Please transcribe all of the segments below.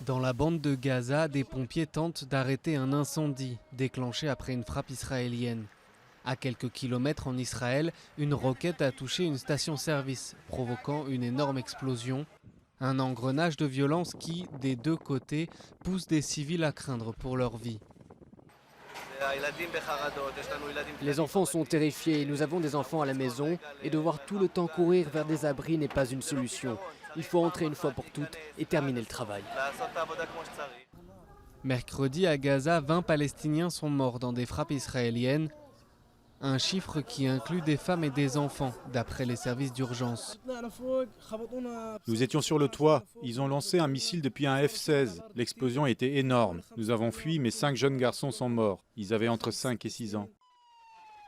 Dans la bande de Gaza, des pompiers tentent d'arrêter un incendie déclenché après une frappe israélienne. À quelques kilomètres en Israël, une roquette a touché une station-service, provoquant une énorme explosion. Un engrenage de violence qui, des deux côtés, pousse des civils à craindre pour leur vie. Les enfants sont terrifiés, nous avons des enfants à la maison et devoir tout le temps courir vers des abris n'est pas une solution. Il faut entrer une fois pour toutes et terminer le travail. Mercredi à Gaza, 20 Palestiniens sont morts dans des frappes israéliennes. Un chiffre qui inclut des femmes et des enfants, d'après les services d'urgence. Nous étions sur le toit. Ils ont lancé un missile depuis un F-16. L'explosion était énorme. Nous avons fui, mais 5 jeunes garçons sont morts. Ils avaient entre 5 et 6 ans.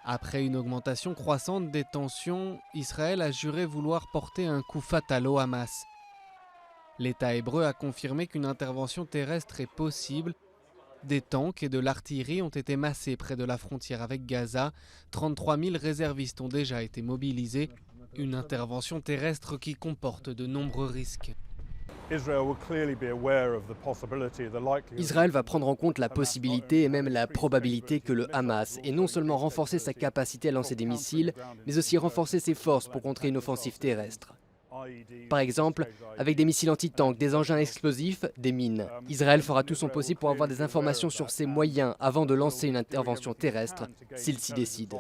Après une augmentation croissante des tensions, Israël a juré vouloir porter un coup fatal au Hamas. L'État hébreu a confirmé qu'une intervention terrestre est possible. Des tanks et de l'artillerie ont été massés près de la frontière avec Gaza. 33 000 réservistes ont déjà été mobilisés. Une intervention terrestre qui comporte de nombreux risques. Israël va prendre en compte la possibilité et même la probabilité que le Hamas ait non seulement renforcé sa capacité à lancer des missiles, mais aussi renforcé ses forces pour contrer une offensive terrestre. Par exemple, avec des missiles anti-tanks, des engins explosifs, des mines. Israël fera tout son possible pour avoir des informations sur ses moyens avant de lancer une intervention terrestre, s'il s'y décide.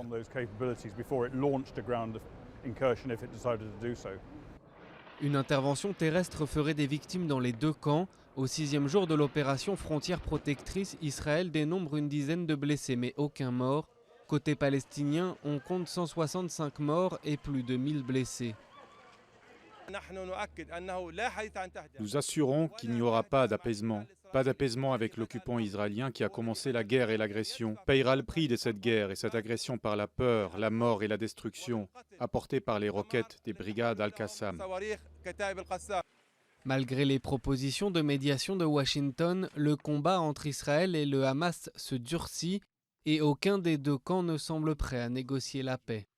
Une intervention terrestre ferait des victimes dans les deux camps. Au 6e jour de l'opération Frontière protectrice, Israël dénombre une dizaine de blessés, mais aucun mort. Côté palestinien, on compte 165 morts et plus de 1000 blessés. Nous assurons qu'il n'y aura pas d'apaisement. Pas d'apaisement avec l'occupant israélien qui a commencé la guerre et l'agression. Payera le prix de cette guerre et cette agression par la peur, la mort et la destruction, apportée par les roquettes des brigades Al-Qassam. Malgré les propositions de médiation de Washington, le combat entre Israël et le Hamas se durcit et aucun des deux camps ne semble prêt à négocier la paix.